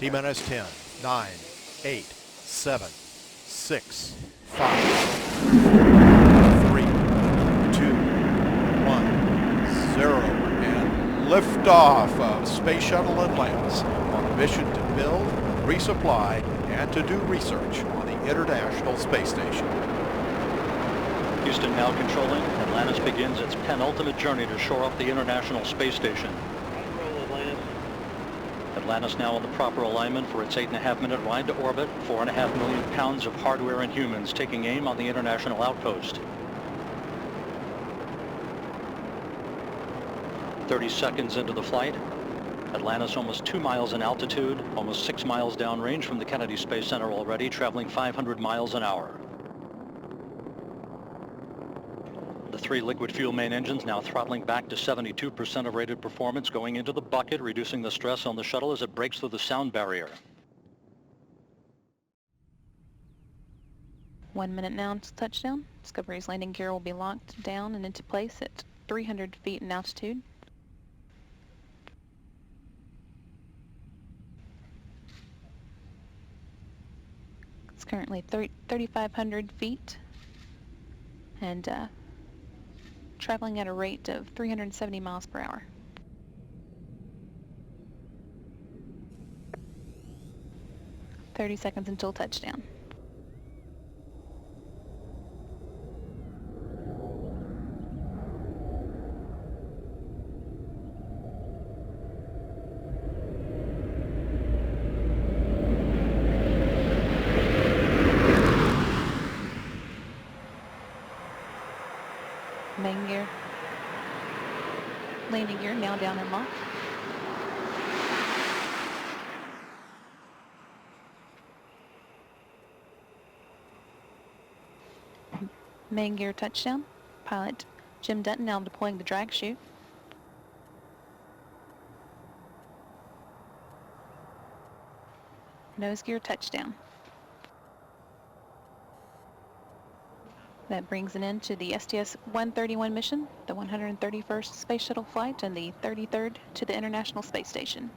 T-minus 10, 9, 8, 7, 6, 5, 3, 2, 1, 0, and liftoff of Space Shuttle Atlantis on a mission to build, resupply, and to do research on the International Space Station. Houston now controlling. Atlantis begins its penultimate journey to shore up the International Space Station. Atlantis now in the proper alignment for its 8.5-minute ride to orbit. 4.5 million pounds of hardware and humans taking aim on the International Outpost. 30 seconds into the flight. Atlantis almost 2 miles in altitude, almost 6 miles downrange from the Kennedy Space Center already, traveling 500 miles an hour. The 3 liquid fuel main engines now throttling back to 72% of rated performance, going into the bucket, reducing the stress on the shuttle as it breaks through the sound barrier. 1 minute now to touchdown. Discovery's landing gear will be locked down and into place at 300 feet in altitude. It's currently 3,500 feet and traveling at a rate of 370 miles per hour. "30 seconds until touchdown. Main gear, landing gear now down and locked. Main gear touchdown. Pilot Jim Dutton now deploying the drag chute. Nose gear touchdown. That brings an end to the STS-131 mission, the 131st Space Shuttle flight, and the 33rd to the International Space Station.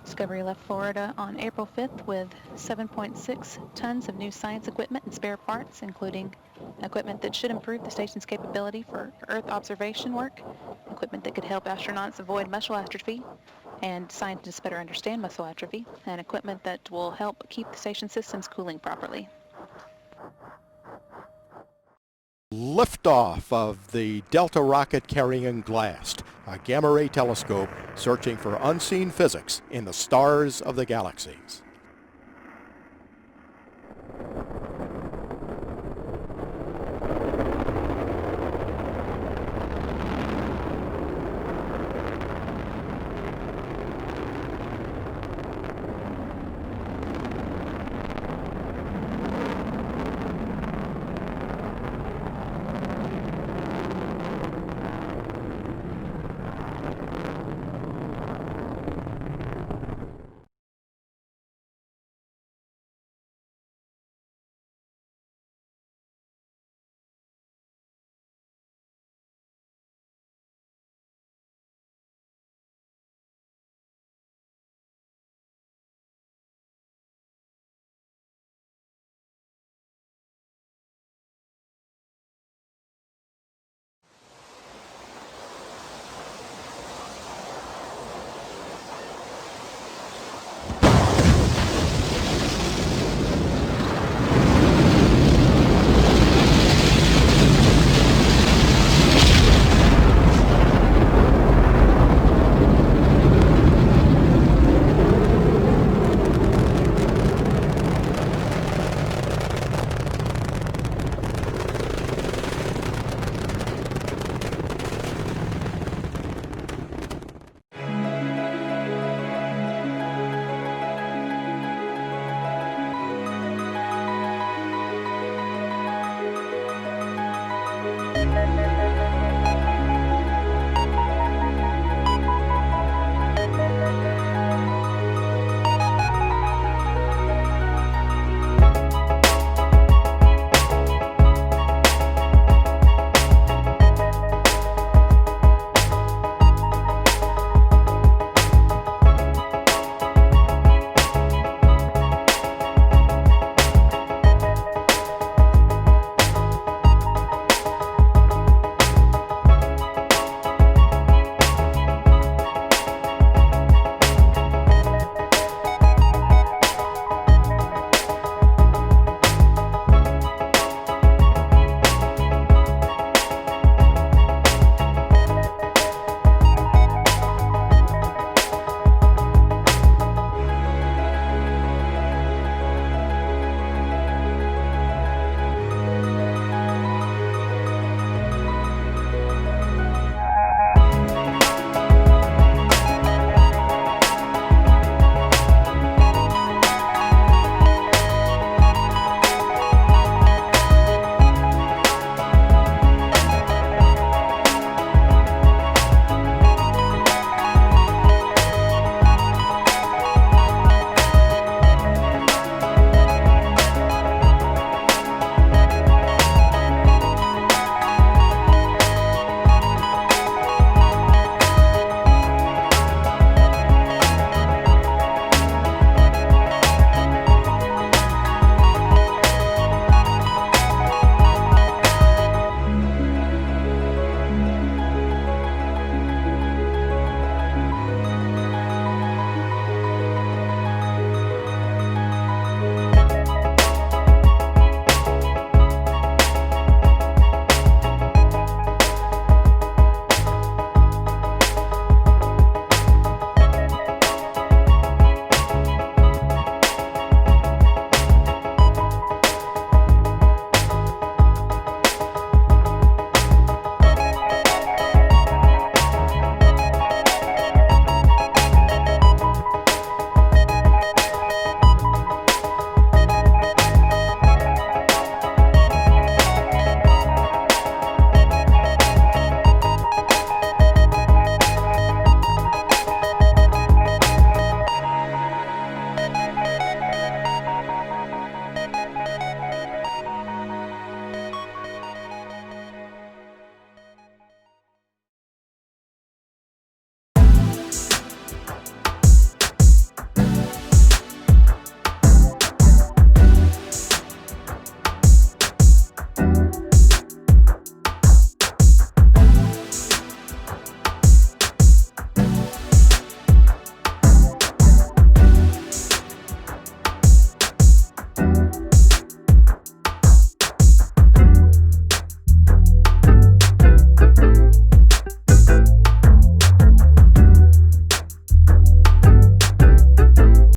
Discovery left Florida on April 5th with 7.6 tons of new science equipment and spare parts, including equipment that should improve the station's capability for Earth observation work, equipment that could help astronauts avoid muscle atrophy, and scientists better understand muscle atrophy, and equipment that will help keep the station systems cooling properly. Liftoff of the Delta rocket carrying GLAST, a gamma-ray telescope searching for unseen physics in the stars of the galaxies.